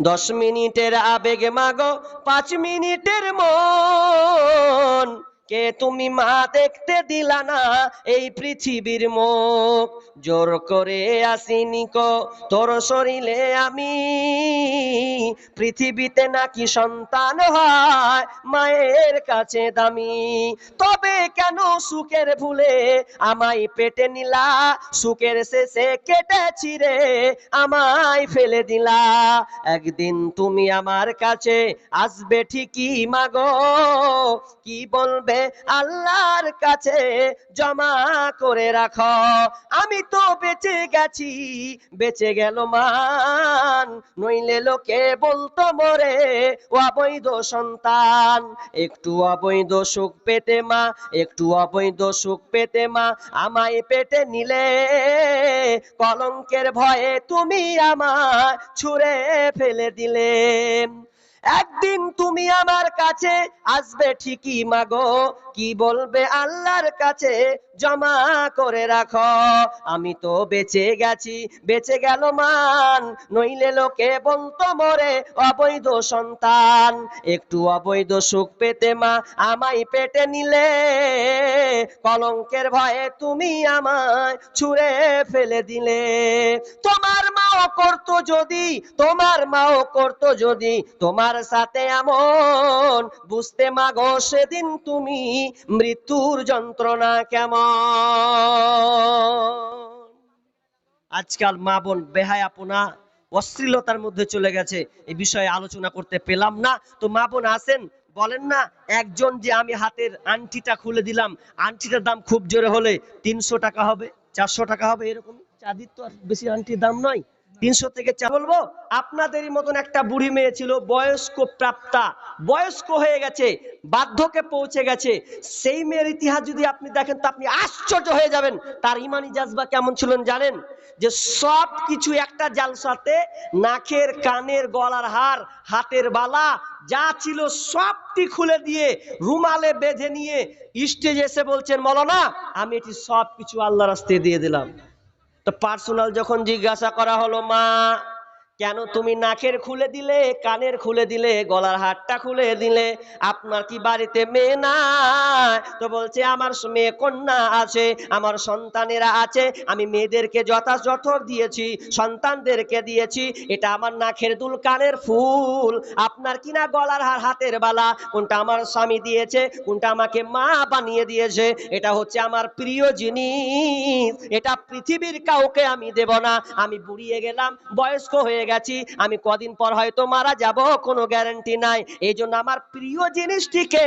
10 মিনিটের আবেগ মাগো 5 মিনিটের মন, কে তুমি মা দেখতে দিলা না এই পৃথিবীর মুখ, জোর করে আসিনি কো তোর শরীরে আমি, পৃথিবীতে নাকি সন্তান হয় মায়ের কাছে দামি। তবে কেন সুখের ভুলে আমায় পেটে নিলা, সুখের শেষে কেটে ছিঁড়ে আমায় ফেলে দিলা। একদিন তুমি আমার কাছে আসবে ঠিকই মাগো, কি বলবে আল্লাহর কাছে জমা করে রাখো। আমি তো বেঁচে গেছি, বেঁচে গেল মান, নইলে লোকে বলতো মোরে অবৈধ সন্তান। একটু অবৈধ সুখ পেতে মা, একটু অবৈধ সুখ পেতে মা আমায় পেটে নিলে, কলঙ্কের ভয়ে তুমি আমায় ছুঁড়ে ফেলে দিলে। একদিন তুমি আমার কাছে আসবে ঠিকই মাগো, কি বলবে আল্লাহর কাছে জমা করে রাখো। আমি তো বেঁচে গেছি, বেঁচে গেল মান, নইলে লোকে বলতো মোরে অবৈধ সন্তান। একটু অবৈধ সুখ পেতে মা আমায় পেটে নিলে, কলঙ্কের ভয়ে তুমি আমায় ছুঁড়ে ফেলে দিলে। তোমার মাও করতো যদি, তোমার মাও করতো যদি তোমার সাথে এমন, বুঝতে মাগো সেদিন তুমি মৃত্যুর যন্ত্রণা কেমন। আজকাল মা বোন বেহায়াপনা অশ্লীলতার মধ্যে চলে গেছে, এই বিষয়ে আলোচনা করতে পেলাম না। তো মা বোন আছেন, বলেন না একজন যে আমি হাতের আংটিটা খুলে দিলাম, আংটিটার দাম খুব জোরে হলে 300 টাকা হবে, 400 টাকা হবে, এরকম। চাঁদির তো আর বেশি আংটির দাম নয়, 300 থেকে বলবো। আপনাদেরই মতন একটা বুড়ি মেয়ে ছিল, বয়স্ক প্রাপ্তা, বয়স্ক হয়ে গেছে, বার্ধক্যে পৌঁছে গেছে। সেই মেয়ের ইতিহাস যদি আপনি দেখেন তো আপনি আশ্চর্য হয়ে যাবেন। তার ইমানি জাজবা কেমন ছিল জানেন? যে সব কিছু একটা জালসাতে, নাকের, কানের, গলার হার, হাতের বালা যা ছিল সবটি খুলে দিয়ে রুমালে বেঁধে নিয়ে স্টেজে এসে বলছেন, মৌলানা আমি এটি সব কিছু আল্লাহর রাস্তায় দিয়ে দিলাম। তো পার্সোনাল যখন জিজ্ঞাসা করা হলো, মা কেন তুমি নাকের খুলে দিলে, কানের খুলে দিলে, গলার হারটা খুলে দিলে, আপনার কি বাড়িতে মেয়ে না? তো বলছে আমার মেয়ে কন্যা আছে, আমার সন্তানেরা আছে, আমি মেয়েদেরকে যথাযথ দিয়েছি, সন্তানদেরকে দিয়েছি। এটা আমার নাকের দুল, কানের ফুল, আপনার কিনা গলার হার, হাতের বালা, কোনটা আমার স্বামী দিয়েছে, কোনটা আমাকে মা বানিয়ে দিয়েছে, এটা হচ্ছে আমার প্রিয় জিনিস, এটা পৃথিবীর কাউকে আমি দেব না। আমি বুড়িয়ে গেলাম, বয়স্ক হয়ে গেছি, আমি কদিন পর হয়তো মারা যাব, কোনো গ্যারান্টি নাই। এই জন্য আমার প্রিয় জিনিসটিকে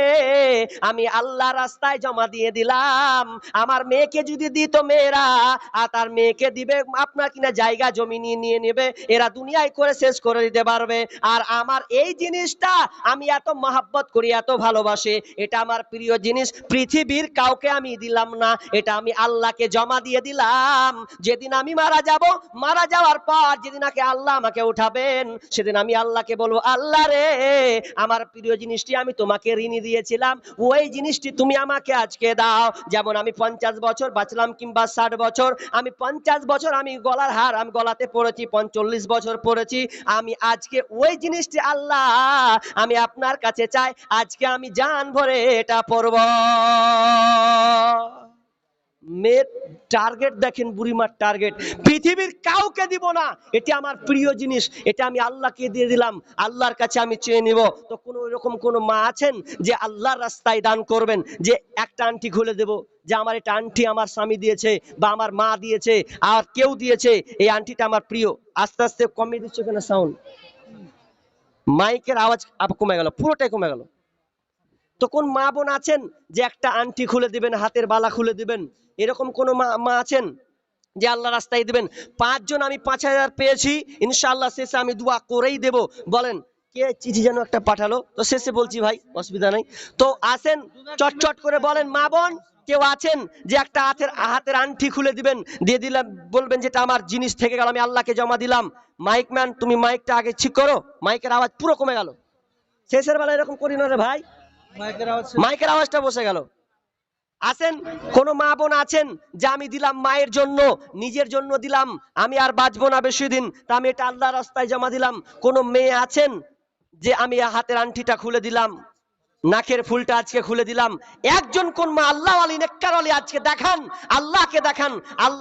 আমি আল্লাহ রাস্তায় জমা দিয়ে দিলাম। আমার মেয়েকে যদি দিত মেয়েরা, আর তার মেয়েকে দিবে আপনার কিনা জায়গা জমি নিয়ে নেবে, এরা দুনিয়ায় করে শেষ করে দিতে পারবে। আর আমার এই জিনিসটা আমি এত মহাব্বত করি, এত ভালোবাসি, এটা আমার প্রিয় জিনিস, পৃথিবীর কাউকে আমি দিলাম না, এটা আমি আল্লাহকে জমা দিয়ে দিলাম। যেদিন আমি মারা যাব, মারা যাওয়ার পর যেদিন আল্লাহ আমাকে উঠাবেন, সেদিন আমি আল্লাহকে বলবো, আল্লাহ রে আমার প্রিয় জিনিসটি আমি তোমাকে ঋণী দিয়েছিলাম, ওই জিনিসটি তুমি আমাকে আজকে দাও। যেমন আমি 50 বছর বাঁচলাম কিংবা 60 বছর, আমি 50 বছর আমি গলার হার আমি গলাতে পড়েছি, 45 বছর পড়েছি, আমি আজকে ওই জিনিসটি আল্লাহ আমি আপনার কাছে চাই, আজকে আমি জান ভরে এটা পড়ব। মেয়ের টার্গেট দেখেন, বুড়িমার টার্গেট, পৃথিবীর কাউকে দিব না, এটি আমার প্রিয় জিনিস, এটা আমি আল্লাহকে দিয়ে দিলাম, আল্লাহর কাছে আমি চেয়ে নিব। তো কোন এরকম কোন মা আছেন যে আল্লাহর রাস্তায় দান করবেন, যে একটা আংটি খুলে দেব, যে আমার এটা আংটি আমার স্বামী দিয়েছে বা আমার মা দিয়েছে আর কেউ দিয়েছে, এই আংটিটা আমার প্রিয়। আস্তে আস্তে কমে দিচ্ছে কেন সাউন্ড, মাইকের আওয়াজ কমে গেল, পুরোটাই কমে গেল। তো কোন মা বোন আছেন যে একটা আংটি খুলে দিবেন, হাতের বালা খুলে দিবেন, এরকম কোন মা আছেন যে আল্লাহ রাস্তায় দিবেন? 5 জন আমি 5000 পেয়েছি, ইনশাআল্লাহ শেষে আমি দোয়া করেই দেব। বলেন কে চিঠি যেন একটা পাঠালো, তো শেষে বলছি ভাই অসুবিধা নাই। তো আসেন চটচট করে বলেন, মা বোন কেউ আছেন যে একটা হাতের আংটি খুলে দিবেন, দিয়ে দিলাম, বলবেন যেটা আমার জিনিস থেকে গেল, আমি আল্লাহকে জমা দিলাম। মাইক ম্যান তুমি মাইকটা আগে ঠিক করো, মাইকের আওয়াজ পুরো কমে গেল। শেষের বেলা এরকম করি না রে ভাই, মাইকের আওয়াজটা বসে গেল। আছেন? কোন মা বোন আছেন যে আমি দিলাম মায়ের জন্য, নিজের জন্য দিলাম, আমি আর বাঁচবো না বেশি দিন, তা আমি এটা আল্লাহর রাস্তায় জমা দিলাম? কোন মেয়ে আছেন যে আমি হাতের আংটিটা খুলে দিলাম, নাকের ফুলটা আজকে খুলে দিলাম? একজন কোন মা আল্লাহ আলী নেককার আলী আজকে দেখান, আল্লাহকে দেখান। আল্লাহ